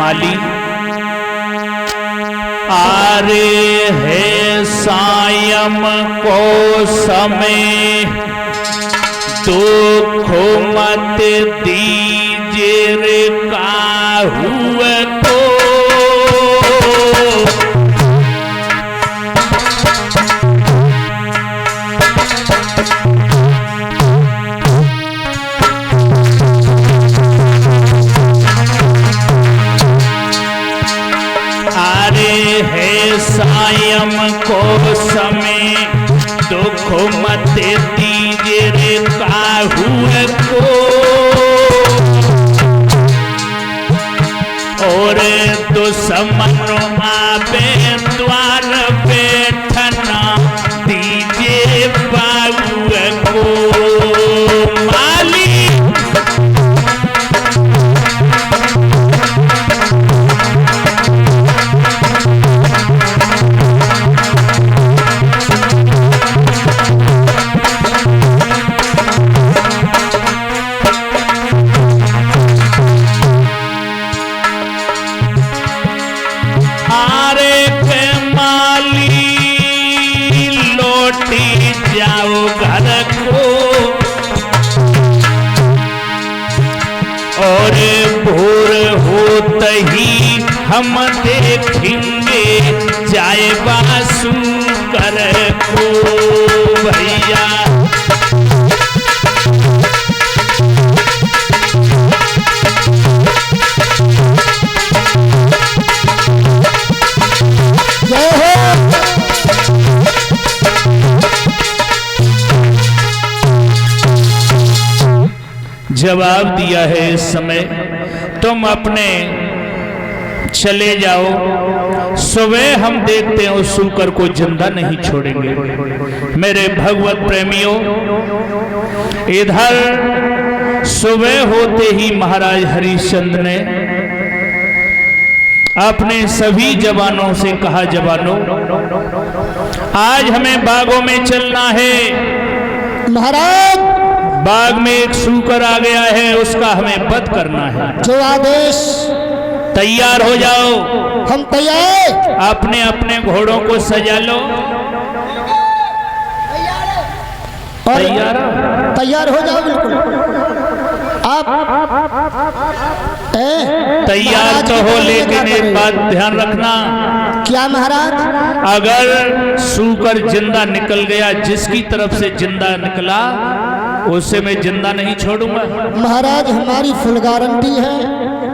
माली आरे है सायं को समय दुख मत दीजिए रे काहू को। सायं को समय दुख मत दीजिए रे काहू को। और दुश्मन आवे द्वार बैठना दीजिए बाबू को। माली जाओ घर को। और भोर होते ही हम देखेंगे जाए बासु कर को। भैया जवाब दिया है इस समय तुम अपने चले जाओ। सुबह हम देखते हैं उस सूकर को जिंदा नहीं छोड़ेंगे। मेरे भगवत प्रेमियों, इधर सुबह होते ही महाराज हरिश्चंद्र ने अपने सभी जवानों से कहा, जवानों आज हमें बागों में चलना है। महाराज बाग में एक सूकर आ गया है, उसका हमें वध करना है। जो आदेश। तैयार हो जाओ। हम तैयार। अपने अपने घोड़ों को सजा लो। तैयार तैयार हो जाओ बिल्कुल। आप तैयार तो हो, लेकिन एक बात ध्यान रखना। क्या महाराज? अगर सूकर जिंदा निकल गया, जिसकी तरफ से जिंदा निकला उससे मैं जिंदा नहीं छोड़ूंगा। महाराज हमारी फुल गारंटी है,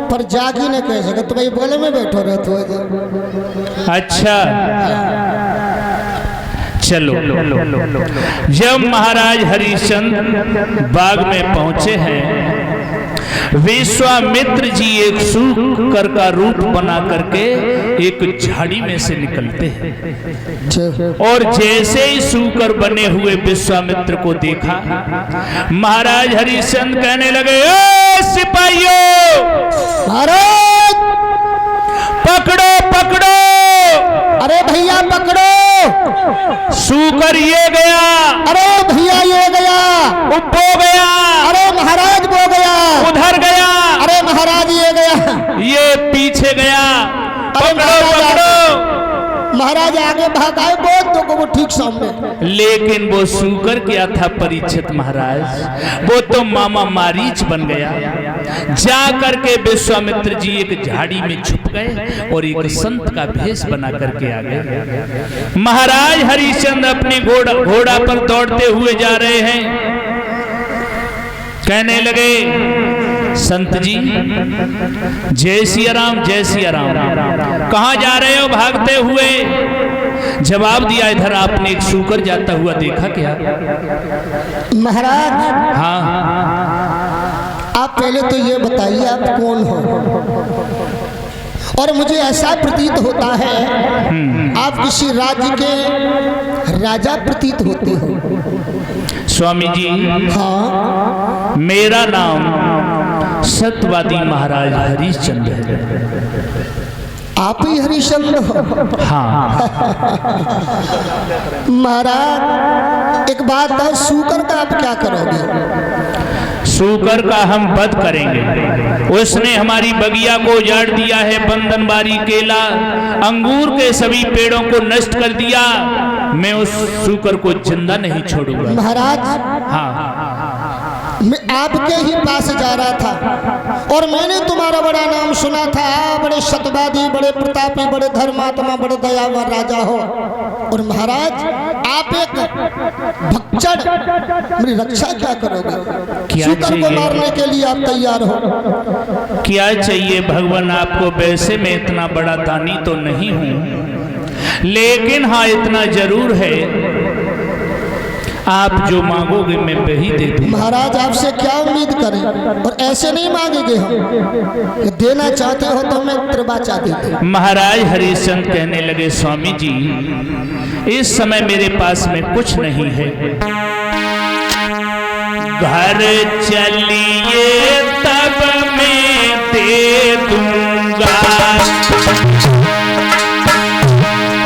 पर जागी न कह सके तो भाई बोले में बैठो रहते हो। अच्छा चलो। जब महाराज हरिश्चंद्र बाग में पहुंचे हैं, विश्वामित्र जी एक सूकर का रूप बना करके एक झाड़ी में से निकलते हैं। और जैसे ही सूकर बने हुए विश्वामित्र को देखा, महाराज हरिश्चंद्र कहने लगे, ए सिपाहियों, महाराज पकड़ो पकड़ो। अरे भैया पकड़ो, सूकर ये गया। अरे भैया ये गया। वो गया। अरे महाराज वो गया। उधर गया। अरे महाराज ये गया। ये पीछे गया। पकड़ो पकड़ो। महाराज आगे भागाए बहुत तो वो ठीक सामने। लेकिन वो सूकर क्या था परीक्षित महाराज, वो तो मामा मारीच बन गया। जा करके विश्वामित्र जी एक झाड़ी में छुप गए और एक संत का भेष बना करके आ गए। महाराज हरिश्चंद्र अपने घोड़ा पर दौड़ते हुए जा रहे हैं। कहने लगे, संत जी जय सिया राम, जय सिया राम। कहाँ जा रहे हो भागते हुए? जवाब दिया, इधर आपने एक सूकर जाता हुआ देखा क्या? महाराज हाँ। आप पहले तो ये बताइए आप कौन हो? और मुझे ऐसा प्रतीत होता है आप किसी राज्य के राजा प्रतीत होते हो। स्वामी जी, हाँ, मेरा नाम सत्यवादी महाराज हरिश्चंद्र है। आप ही हरिश्चंद्र हो? हाँ। महाराज एक बात है, सूकर का आप क्या करोगे? सूकर का हम वध करेंगे। उसने हमारी बगिया को उजाड़ दिया है, बंदनबारी, केला, अंगूर के सभी पेड़ों को नष्ट कर दिया। मैं उस सूकर को जिंदा नहीं छोड़ूंगा। महाराज, हाँ, मैं आपके ही पास जा रहा था और मैंने तुम्हारा बड़ा नाम सुना था। आप बड़े सत्यवादी, बड़े प्रतापी, बड़े धर्मात्मा, बड़े दयावान राजा हो। और महाराज, आप एक भक्षण, मेरी रक्षा क्या करोगे? सूकर को मारने के लिए आप तैयार हो? क्या चाहिए भगवान आपको? वैसे मैं इतना बड़ा दानी तो नहीं हूं, लेकिन हाँ इतना जरूर है, आप जो मांगोगे मैं वही दे दूंगा। महाराज, आपसे क्या उम्मीद करें? और ऐसे नहीं मांगेंगे हम, कि देना चाहते हो तो मैं त्रिबाचा देते। महाराज हरिश्चंद्र कहने लगे, स्वामी जी इस समय मेरे पास में कुछ नहीं है, घर चलिए तब मैं दे दूंगा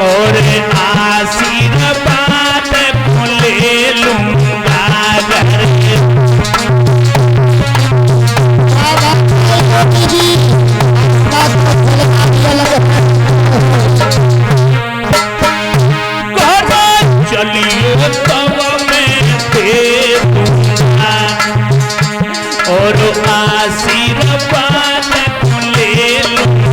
और आशीर्वाद को ले लूंगा। चलिए तब मैं दे दूंगा और आशीर्वाद को ले लूंगा।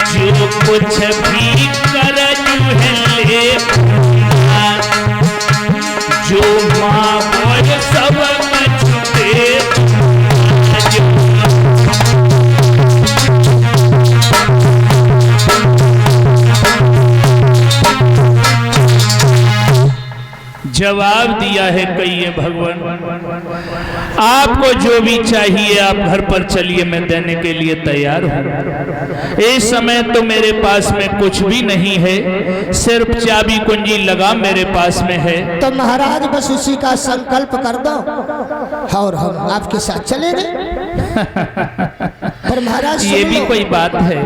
जो कुछ भी कर ले जो माँ बोले सब कुछ दे। जवाब दिया है कहिए भगवान, आपको जो भी चाहिए आप घर पर चलिए, मैं देने के लिए तैयार हूँ। इस समय तो मेरे पास में कुछ भी नहीं है, सिर्फ चाबी कुंजी लगाम मेरे पास में है। तो महाराज बस उसी का संकल्प कर दो और हम आपके साथ चलेंगे। पर महाराज ये भी कोई बात है?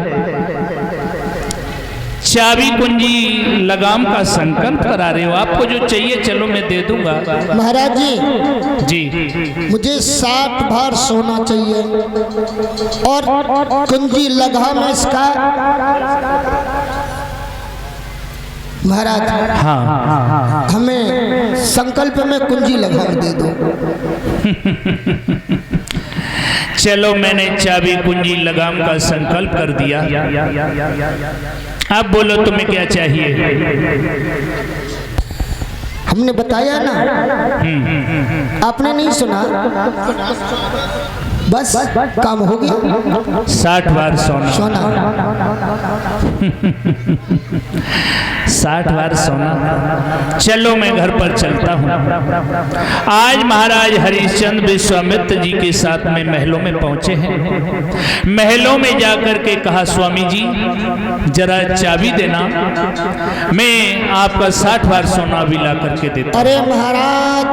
चाबी कुंजी लगाम का संकल्प करा रहे हो? आपको जो चाहिए चलो मैं दे दूंगा। महाराज जी, मुझे 60 भार सोना चाहिए और कुंजी लगाम इसका। महाराज, हाँ, हमें संकल्प में कुंजी लगाम दे दो। चलो मैंने चाबी कुंजी लगाम का संकल्प कर दिया। अब बोलो तुम्हें क्या चाहिए? हमने बताया ना, आपने नहीं सुना? बस काम हो गया। 60 बार सोना। 60 बार सोना। चलो मैं घर पर चलता हूँ। आज महाराज हरिश्चंद्र विश्वामित्र जी के साथ में महलों में पहुंचे हैं। महलों में जाकर के कहा, स्वामी जी जरा चाबी देना, मैं आपका 60 बार सोना भी ला करके देता। अरे महाराज,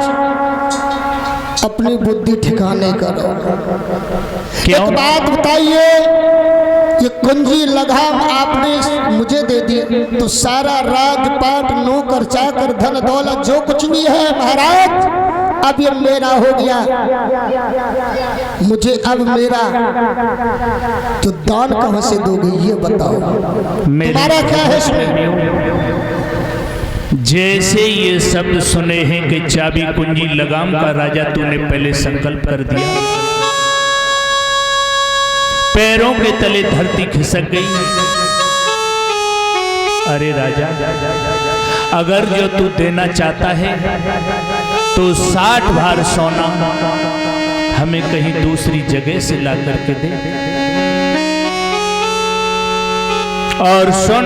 अपनी बुद्धि ठिकाने करो। क्यों? एक बात बताइए, ये कुंजी लगाम आपने मुझे दे दी तो सारा राजपाट, नौकर चाकर, धन दौलत जो कुछ भी है महाराज, अब ये मेरा हो गया। मुझे अब मेरा तो दान कहां से दोगे ये बताओ? तुम्हारा क्या है इसमें? जैसे ये शब्द सुने हैं कि चाबी कुंजी लगाम का राजा तूने पहले संकल्प कर दिया, पैरों के तले धरती खिसक गई। अरे राजा, अगर जो तू देना चाहता है तो 60 भार सोना हमें कहीं दूसरी जगह से ला करके दे। और सुन,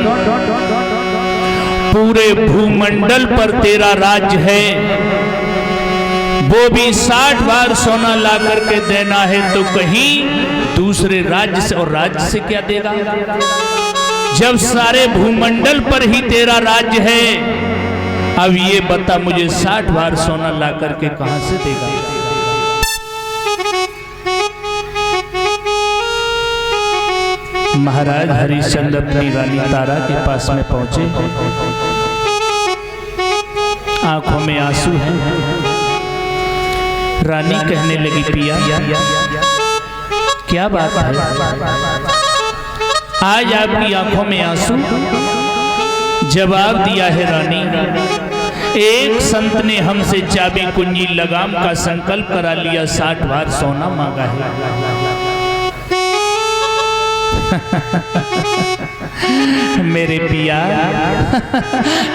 पूरे भूमंडल पर तेरा राज्य है, वो भी 60 बार सोना ला करके देना है तो कहीं दूसरे राज्य से। और राज्य से क्या देगा जब सारे भूमंडल पर ही तेरा राज्य है? अब ये बता मुझे 60 बार सोना ला करके कहां से देगा? महाराज हरिश्चंद्र अपनी रानी तारा के पास में पहुंचे। आंखों में आंसू हैं। रानी कहने लगी, पिया क्या बात है, आज आपकी आंखों में आंसू? जवाब दिया है रानी, एक संत ने हमसे चाबी कुंजी लगाम का संकल्प करा लिया, 60 बार सोना मांगा है। मेरे पिया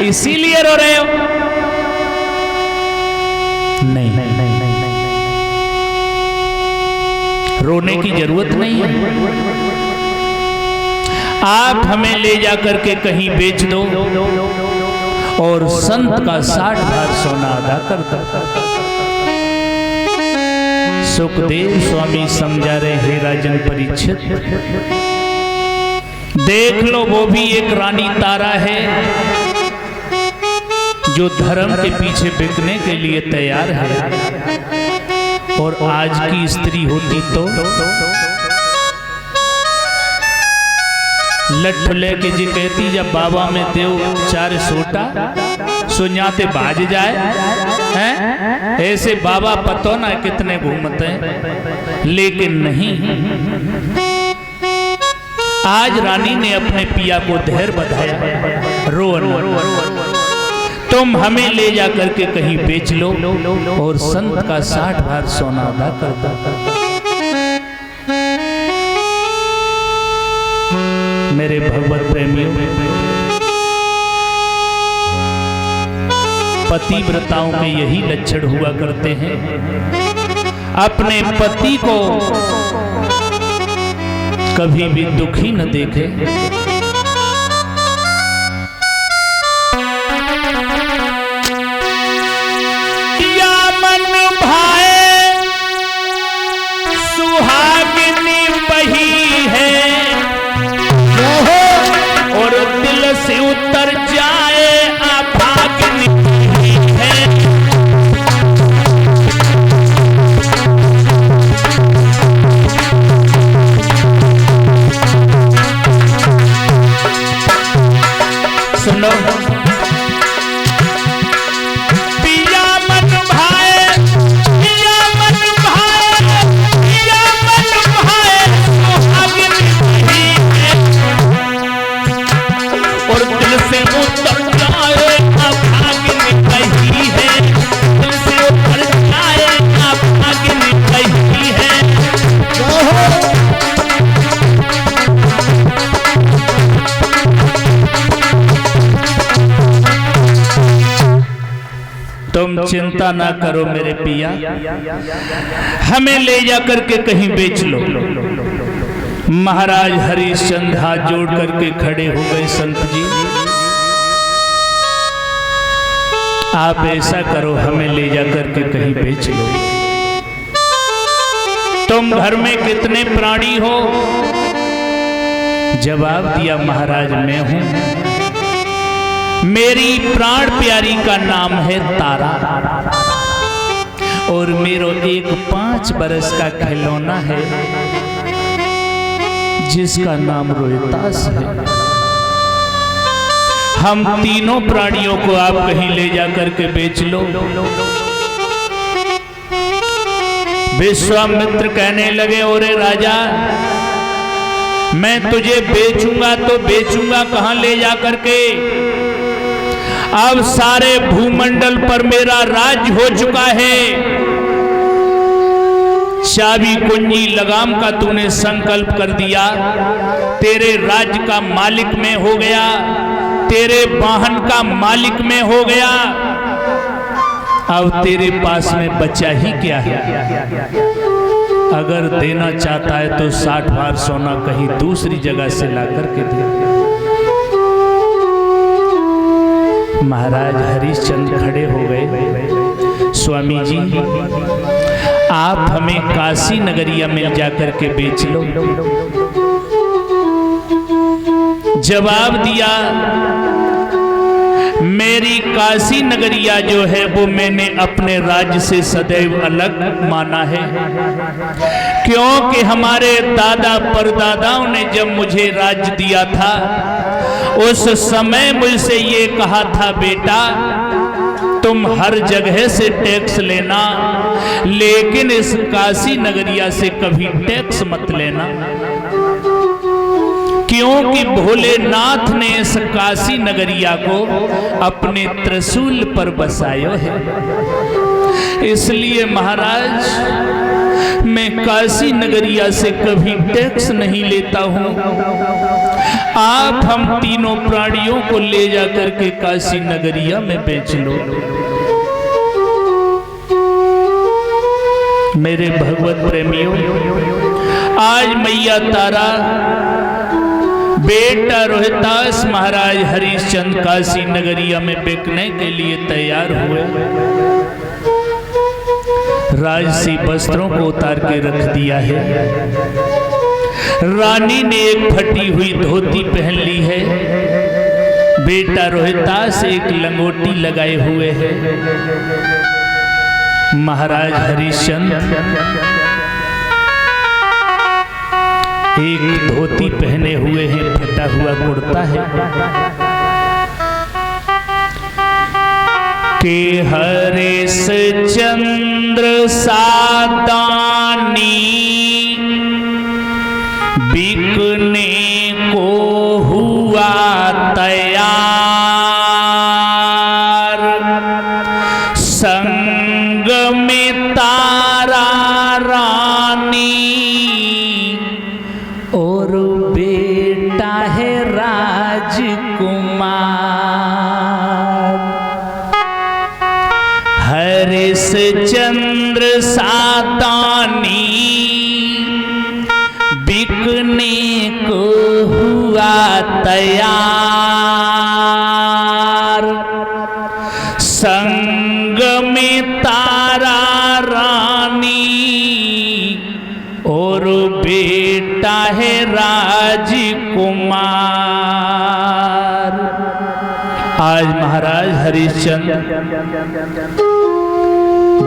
इसीलिए रो रहे हो? नहीं, रोने की जरूरत नहीं है। आप हमें ले जाकर के कहीं बेच दो और संत का 60 बार सोना अदा कर दो। सुखदेव स्वामी समझा रहे, हे राजन परीक्षित, देख लो वो भी एक रानी तारा है जो धर्म के पीछे बिकने के लिए तैयार है। और आज की स्त्री होती तो लट्ठ लेके जी कहती, जब बाबा में देव 4 सोटा सुनाते बाज जाए हैं? ऐसे बाबा पतो ना कितने घूमते हैं, लेकिन नहीं। आज रानी ने अपने पिया को धैर्य बधाया, रो तुम हमें ले जाकर के कहीं बेच लो और संत का 60 बार सोना अदा कर दो। मेरे भगवत प्रेमियों, पतिव्रताओं के यही लक्षण हुआ करते हैं। अपने पति को कभी भी दुखी न देखे। या मन भाए सुहागिनी वही है और दिल से उतर जाए अभागिनी है। सुनो, पिया मन भाए, पिया मन भाए, पिया मन भाए सुहागिनी वही है और दिल से उतर जाए अभागिनी वही है। दिल से उतर जाए अभागिनी वही है। तुम चिंता ना करो मेरे पिया, हमें ले जाकर के कहीं बेच लो। महाराज हरिश्चंद्र हाथ जोड़ करके खड़े हो गए, संत जी आप ऐसा करो, हमें ले जाकर के कहीं बेच लो। तुम घर में कितने प्राणी हो? जवाब दिया, महाराज मैं हूं, मेरी प्राण प्यारी का नाम है तारा और मेरो एक 5 बरस का खिलौना है जिसका नाम रोहितास है। हम तीनों प्राणियों को आप कहीं ले जाकर के बेच लो। विश्वामित्र कहने लगे, ओरे राजा, मैं तुझे बेचूंगा तो बेचूंगा कहां ले जाकर के? अब सारे भूमंडल पर मेरा राज हो चुका है। चाबी कुंजी लगाम का तूने संकल्प कर दिया, तेरे राज्य का मालिक मैं हो गया, तेरे वाहन का मालिक मैं हो गया। अब तेरे पास में बचा ही क्या है? अगर देना चाहता है तो 60 बार सोना कहीं दूसरी जगह से ला करके दे। महाराज हरिश्चंद्र खड़े हो गए, स्वामी जी आप हमें काशी नगरिया में जाकर के बेच लो। जवाब दिया, मेरी काशी नगरिया जो है वो मैंने अपने राज्य से सदैव अलग माना है, क्योंकि हमारे दादा परदादाओं ने जब मुझे राज्य दिया था उस समय मुझसे ये कहा था, बेटा तुम हर जगह से टैक्स लेना लेकिन इस काशी नगरिया से कभी टैक्स मत लेना, क्योंकि भोलेनाथ ने इस काशी नगरिया को अपने त्रिशूल पर बसायो है। इसलिए महाराज मैं काशी नगरिया से कभी टैक्स नहीं लेता हूं। आप हम तीनों प्राणियों को ले जाकर के काशी नगरिया में बेच लो। मेरे भगवत प्रेमियों, आज मैया तारा बेटा रोहितास महाराज हरिश्चंद्र काशी नगरिया में बिकने के लिए तैयार हुए। राजसी वस्त्रों को उतार के रख दिया है। रानी ने एक फटी हुई धोती पहन ली है। बेटा रोहितास एक लंगोटी लगाए हुए है। महाराज हरिश्चंद्र एक धोती पहने हुए हैं, फटा हुआ कुर्ता है। के हरिश चंद्र सादानी बिकने को हुआ तैयार, संग में तारा रानी और बेटा है राजकुमार। हरिश चंद्र सादानी बिकने को हुआ तैयार, संग में तारा रानी और बेटा है राजकुमार। आज महाराज हरिश्चंद्र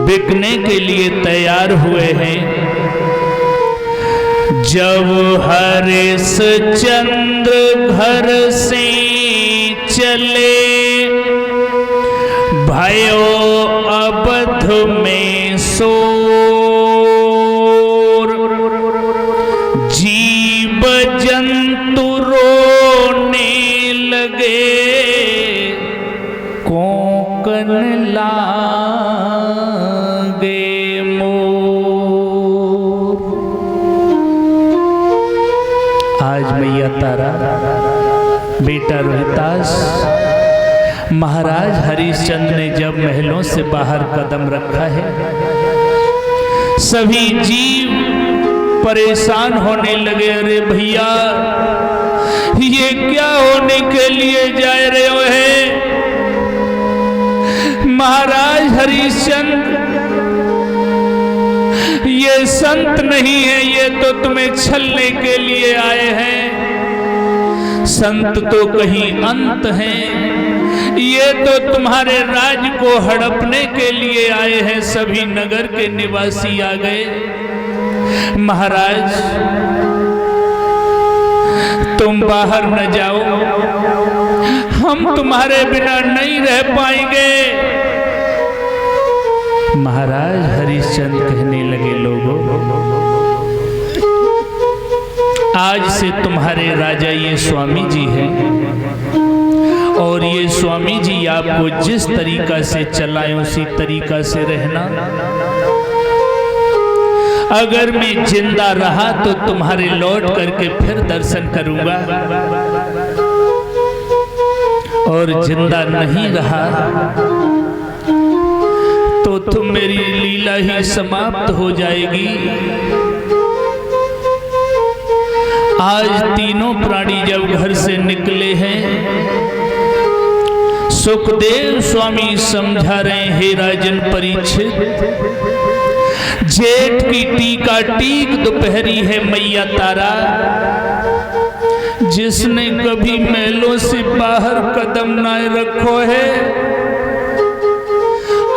बिकने के लिए तैयार हुए हैं। जब हरिश चंद्र घर से चले भयो अवध में शोर, जीव जंतु रोने लगे कोंकण लागे मोर। आज मैया तारा बेटा रोहितास महाराज हरिश्चंद्र ने जब महलों से बाहर कदम रखा है, सभी जीव परेशान होने लगे। अरे भैया ये क्या होने के लिए जा रहे हो है? महाराज हरिश्चंद्र ये संत नहीं है, ये तो तुम्हें छलने के लिए आए हैं। संत तो कहीं अंत हैं, ये तो तुम्हारे राज को हड़पने के लिए आए हैं। सभी नगर के निवासी आ गए। महाराज तुम बाहर न जाओ, हम तुम्हारे बिना नहीं रह पाएंगे। महाराज हरिश्चंद्र कहने लगे, लोगों आज से तुम्हारे राजा ये स्वामी जी हैं और ये स्वामी जी आपको जिस तरीका से चलाएं उसी तरीका से रहना। अगर मैं जिंदा रहा तो तुम्हारे लौट करके फिर दर्शन करूंगा, और जिंदा नहीं रहा तो तुम मेरी लीला ही समाप्त हो जाएगी। आज तीनों प्राणी जब घर से निकले हैं, सुखदेव स्वामी समझा रहे हैं, राजन परीक्षित जेठ की टीका टीक दोपहरी है मैया तारा, जिसने कभी महलों से बाहर कदम न रखो है,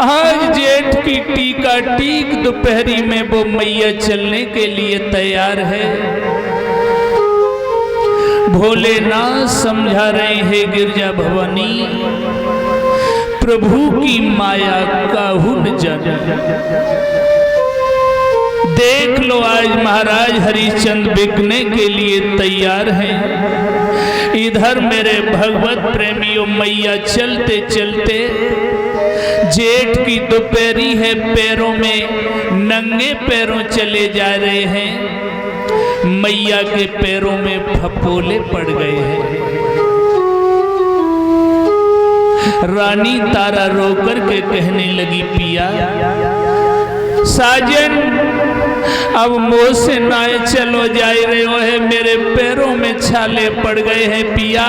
आज जेठ की टीका टीक दोपहरी में वो मैया चलने के लिए तैयार है। भोलेनाथ समझा रहे हैं गिरजा भवानी, प्रभु की माया काहू न जाने। देख लो आज महाराज हरिश्चंद्र बिकने के लिए तैयार हैं। इधर मेरे भगवत प्रेमियों मैया चलते चलते, जेठ की दोपहरी है, पैरों में नंगे पैरों चले जा रहे हैं। मैया के पैरों में फपोले पड़ गए हैं। रानी तारा रोकर के कहने लगी, पिया साजन अब मोह से नाए चलो जा रहे हो है, मेरे पैरों में छाले पड़ गए हैं पिया।